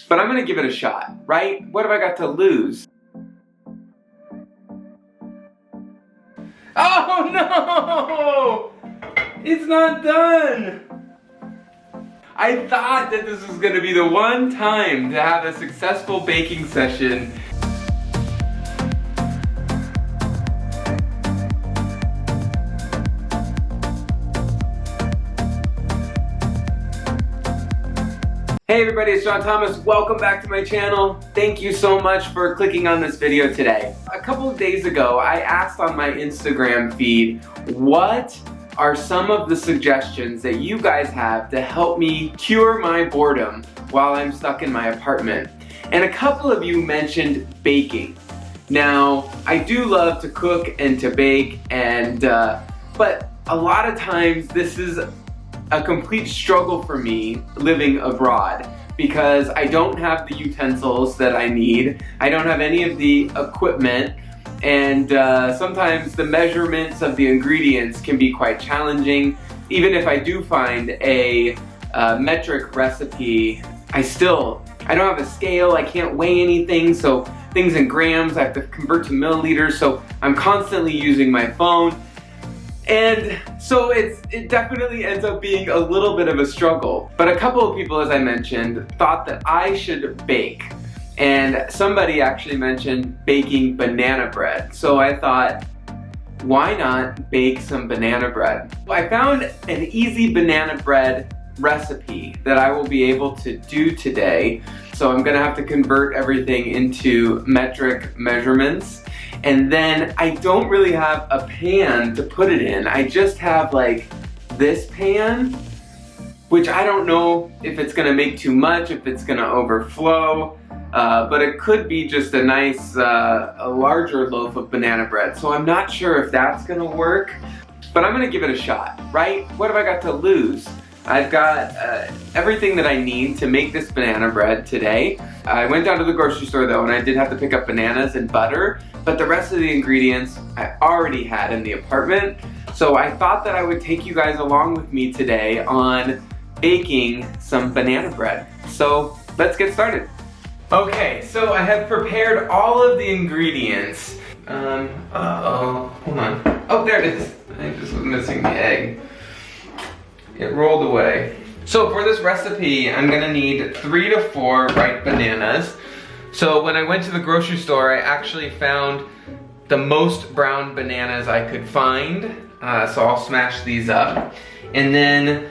but I'm gonna give it a shot, right? What have I got to lose? Oh no! It's not done! I thought that this was gonna be the one time to have a successful baking session. Hey everybody, it's John Thomas. Welcome back to my channel. Thank you so much for clicking on this video today. A couple of days ago, I asked on my Instagram feed, what are some of the suggestions that you guys have to help me cure my boredom while I'm stuck in my apartment? And a couple of you mentioned baking. Now, I do love to cook and to bake, and but a lot of times this is a complete struggle for me living abroad because I don't have the utensils that I need. I don't have any of the equipment, and sometimes the measurements of the ingredients can be quite challenging. Even if I do find a metric recipe, I don't have a scale, I can't weigh anything, so things in grams I have to convert to milliliters, so I'm constantly using my phone. And so it definitely ends up being a little bit of a struggle. But a couple of people, as I mentioned, thought that I should bake. And somebody actually mentioned baking banana bread. So I thought, why not bake some banana bread? I found an easy banana bread recipe that I will be able to do today. So I'm gonna have to convert everything into metric measurements. And then I don't really have a pan to put it in. I just have like this pan, which I don't know if it's gonna make too much, if it's gonna overflow, but it could be just a nice, a larger loaf of banana bread. So I'm not sure if that's gonna work, but I'm gonna give it a shot, right? What have I got to lose? I've got everything that I need to make this banana bread today. I went down to the grocery store though, and I did have to pick up bananas and butter, but the rest of the ingredients I already had in the apartment. So I thought that I would take you guys along with me today on baking some banana bread. So let's get started. Okay, so I have prepared all of the ingredients. Uh-oh, hold on. Oh, there it is. I just was missing the egg. It rolled away. So for this recipe, I'm gonna need 3 to 4 ripe bananas. So when I went to the grocery store, I actually found the most brown bananas I could find. So I'll smash these up. And then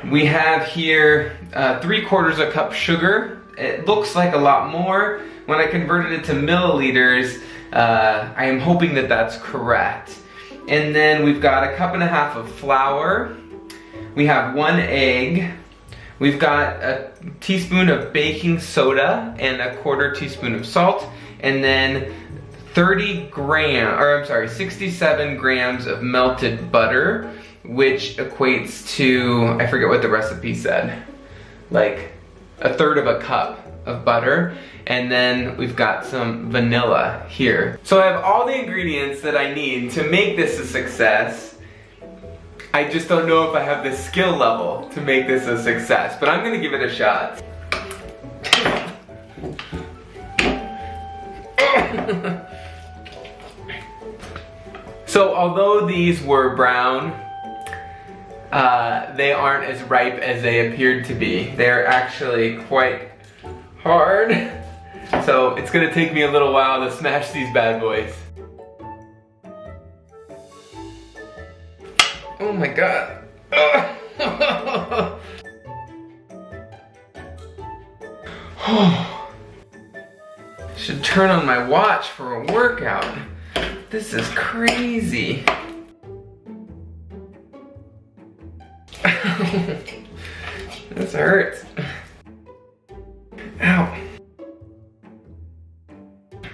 we have here 3/4 a cup sugar. It looks like a lot more. When I converted it to milliliters, I am hoping that that's correct. And then we've got 1.5 cups of flour. We have 1 egg. We've got a teaspoon of baking soda and 1/4 teaspoon of salt, and then 67 grams of melted butter, which equates to, I forget what the recipe said, like 1/3 cup of butter. And then we've got some vanilla here. So I have all the ingredients that I need to make this a success. I just don't know if I have the skill level to make this a success, but I'm gonna give it a shot. So although these were brown, they aren't as ripe as they appeared to be. They're actually quite hard. So it's gonna take me a little while to smash these bad boys. Oh my god. Should turn on my watch for a workout. This is crazy. This hurts. Ow.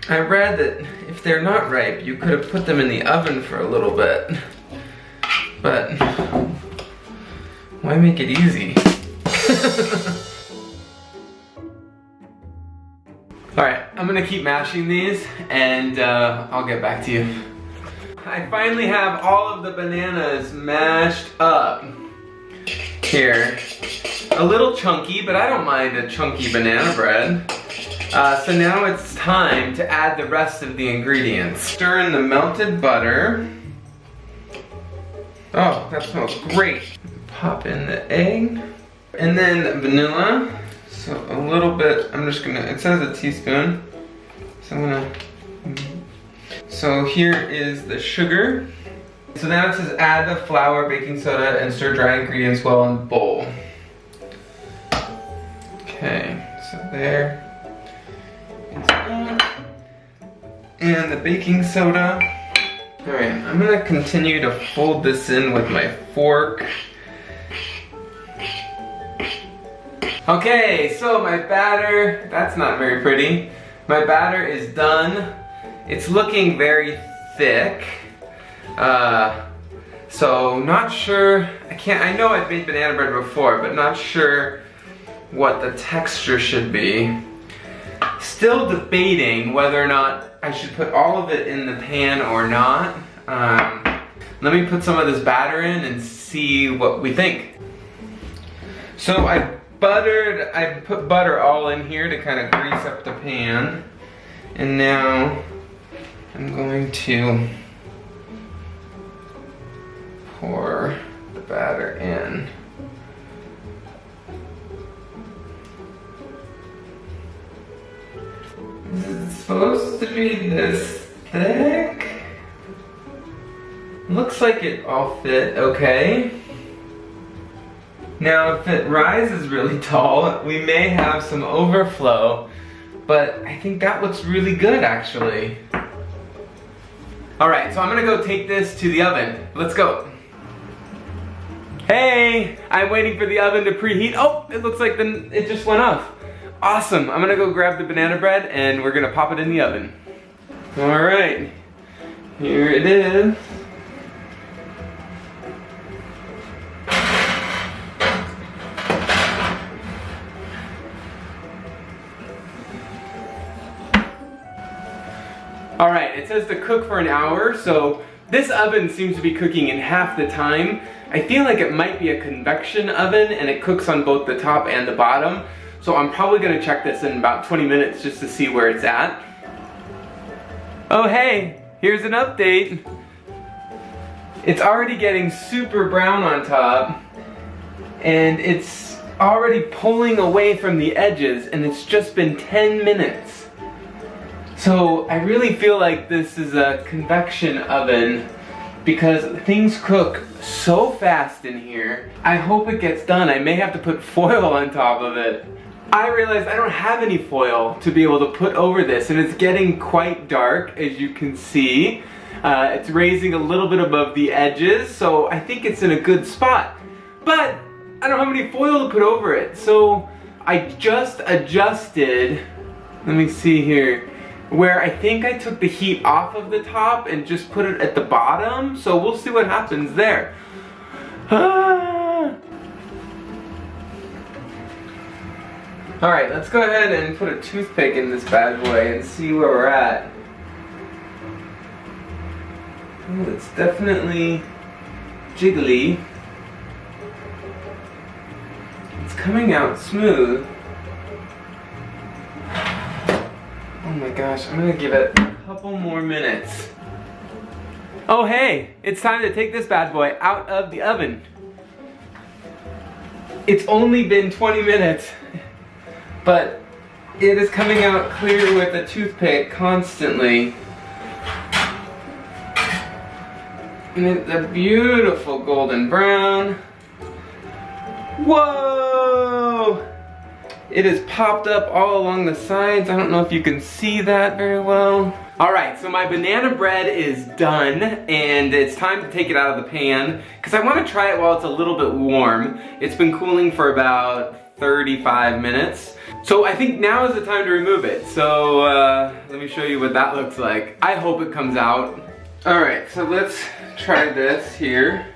I read that if they're not ripe, you could have put them in the oven for a little bit. But why make it easy? Alright, I'm gonna keep mashing these and I'll get back to you. I finally have all of the bananas mashed up. Here. a little chunky, but I don't mind a chunky banana bread. So now it's time to add the rest of the ingredients. Stir in the melted butter. Oh, that smells great. Pop in the egg. And then vanilla. So a little bit, I'm just gonna, it says a teaspoon. So I'm gonna, so here is the sugar. So now it says add the flour, baking soda, and stir dry ingredients well in the bowl. Okay, so there. It's on. And the baking soda. Alright, I'm gonna continue to fold this in with my fork. Okay, so my batter, that's not very pretty. My batter is done. It's looking very thick. So not sure, I know I've made banana bread before, but not sure what the texture should be. Still debating whether or not I should put all of it in the pan or not. Let me put some of this batter in and see what we think. So I put butter all in here to kind of grease up the pan. And now I'm going to pour the batter in. Is it supposed to be this thick? Looks like it all fit okay. Now if it rises really tall, we may have some overflow, but I think that looks really good actually. Alright, so I'm gonna go take this to the oven. Let's go. Hey, I'm waiting for the oven to preheat. Oh, it looks like it just went off. Awesome, I'm gonna go grab the banana bread and we're gonna pop it in the oven. Alright, here it is. Alright, it says to cook for an hour, so this oven seems to be cooking in half the time. I feel like it might be a convection oven and it cooks on both the top and the bottom. So I'm probably gonna check this in about 20 minutes just to see where it's at. Oh hey, here's an update. It's already getting super brown on top and it's already pulling away from the edges and it's just been 10 minutes. So I really feel like this is a convection oven because things cook so fast in here. I hope it gets done. I may have to put foil on top of it. I realized I don't have any foil to be able to put over this and it's getting quite dark as you can see. It's raising a little bit above the edges, so I think it's in a good spot. But I don't have any foil to put over it, so I just adjusted, let me see here, where I think I took the heat off of the top and just put it at the bottom, so we'll see what happens there. Alright, let's go ahead and put a toothpick in this bad boy and see where we're at. Oh, it's definitely jiggly. It's coming out smooth. Oh my gosh, I'm gonna give it a couple more minutes. Oh hey, it's time to take this bad boy out of the oven. It's only been 20 minutes, but it is coming out clear with a toothpick constantly. And it's a beautiful golden brown. Whoa! It has popped up all along the sides. I don't know if you can see that very well. Alright, so my banana bread is done and it's time to take it out of the pan because I want to try it while it's a little bit warm. It's been cooling for about 35 minutes. So I think now is the time to remove it. So let me show you what that looks like. I hope it comes out. Alright, so let's try this here.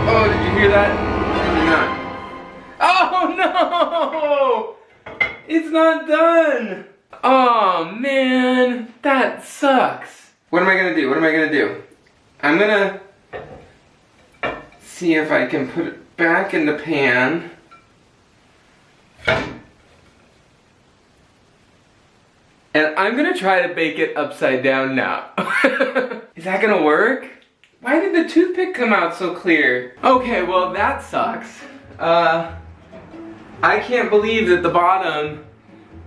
Oh, did you hear that? Maybe not. Oh no! It's not done! Oh man, that sucks. What am I gonna do? What am I gonna do? I'm gonna see if I can put it back in the pan. And I'm gonna try to bake it upside down now. Is that gonna work? Why did the toothpick come out so clear? Okay, well that sucks. I can't believe that the bottom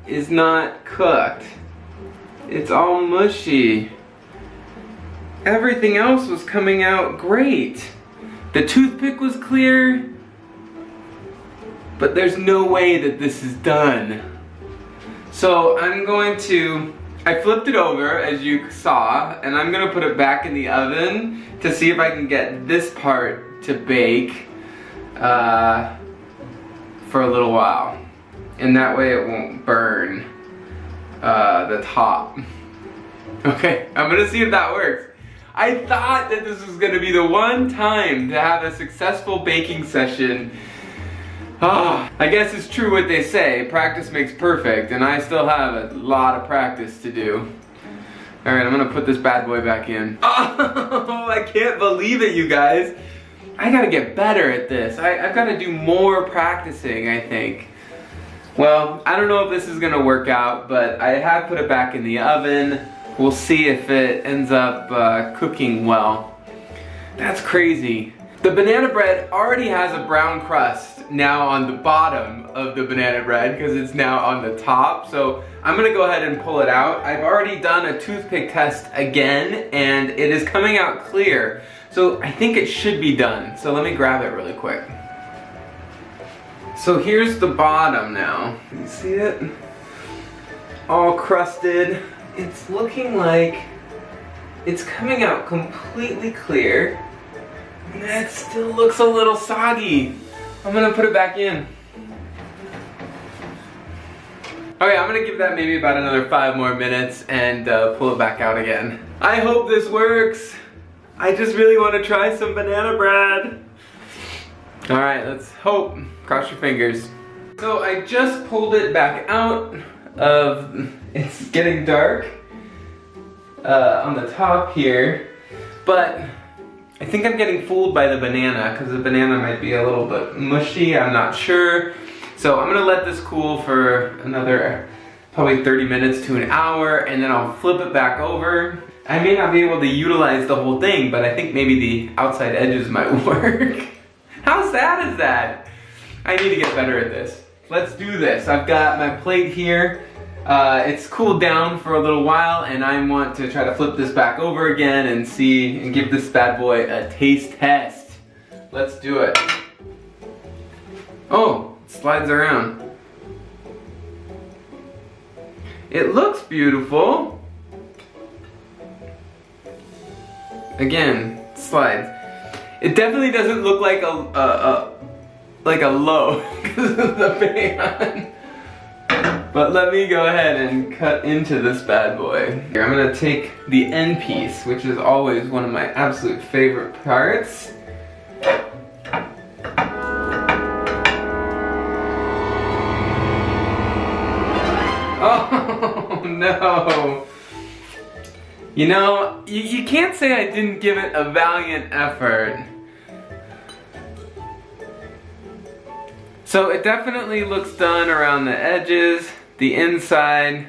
is not cooked. It's all mushy. Everything else was coming out great. The toothpick was clear, but there's no way that this is done. So I flipped it over as you saw, and I'm gonna put it back in the oven to see if I can get this part to bake for a little while. And that way it won't burn the top. Okay, I'm gonna see if that works. I thought that this was gonna be the one time to have a successful baking session. I guess it's true what they say, practice makes perfect, and I still have a lot of practice to do. Alright, I'm gonna put this bad boy back in. Oh, I can't believe it, you guys. I gotta get better at this. I've gotta do more practicing, I think. Well, I don't know if this is gonna work out, but I have put it back in the oven. We'll see if it ends up cooking well. That's crazy. The banana bread already has a brown crust now on the bottom of the banana bread because it's now on the top. So I'm gonna go ahead and pull it out. I've already done a toothpick test again and it is coming out clear. So I think it should be done. So let me grab it really quick. So here's the bottom now. Can you see it? All crusted. It's looking like it's coming out completely clear. That still looks a little soggy. I'm gonna put it back in. Okay, I'm gonna give that maybe about another 5 more minutes and pull it back out again. I hope this works. I just really want to try some banana bread. All right, let's hope. Cross your fingers. So I just pulled it back out of, it's getting dark on the top here, but I think I'm getting fooled by the banana because the banana might be a little bit mushy, I'm not sure. So I'm gonna let this cool for another probably 30 minutes to an hour and then I'll flip it back over. I may not be able to utilize the whole thing, but I think maybe the outside edges might work. How sad is that? I need to get better at this. Let's do this. I've got my plate here. It's cooled down for a little while and I want to try to flip this back over again and see and give this bad boy a taste test. Let's do it. Oh, it slides around. It looks beautiful. Again, slides. It definitely doesn't look like a loaf because of the pan. But let me go ahead and cut into this bad boy. Here, I'm gonna take the end piece, which is always one of my absolute favorite parts. Oh no! You know, you can't say I didn't give it a valiant effort. So it definitely looks done around the edges. The inside,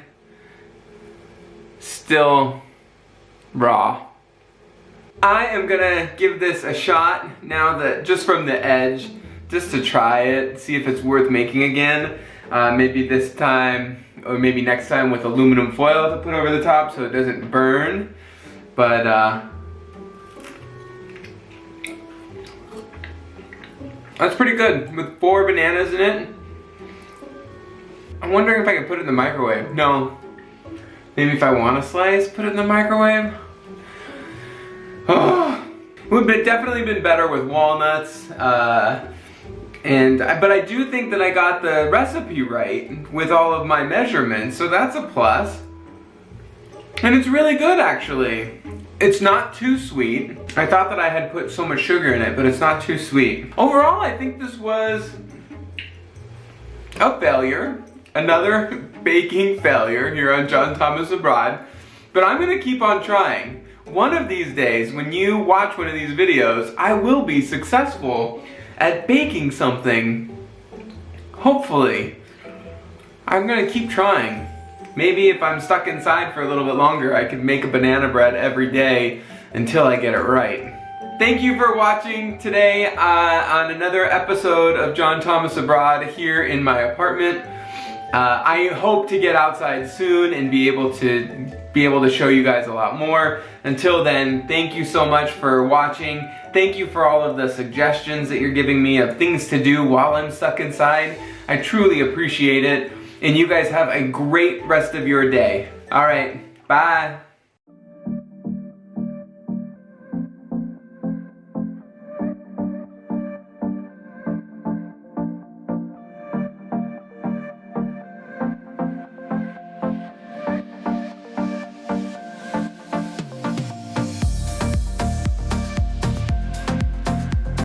still raw. I am gonna give this a shot now that, just from the edge, just to try it, see if it's worth making again. Maybe this time, or maybe next time with aluminum foil to put over the top so it doesn't burn. But that's pretty good with 4 bananas in it. I'm wondering if I can put it in the microwave. No. Maybe if I want a slice, put it in the microwave. Oh, it would have definitely been better with walnuts. But I do think that I got the recipe right with all of my measurements, so that's a plus. And it's really good, actually. It's not too sweet. I thought that I had put so much sugar in it, but it's not too sweet. Overall, I think this was a failure. Another baking failure here on John Thomas Abroad, but I'm gonna keep on trying. One of these days, when you watch one of these videos, I will be successful at baking something. Hopefully. I'm gonna keep trying. Maybe if I'm stuck inside for a little bit longer, I could make a banana bread every day until I get it right. Thank you for watching today on another episode of John Thomas Abroad here in my apartment. I hope to get outside soon and be able to show you guys a lot more. Until then, thank you so much for watching. Thank you for all of the suggestions that you're giving me of things to do while I'm stuck inside. I truly appreciate it. And you guys have a great rest of your day. All right, bye.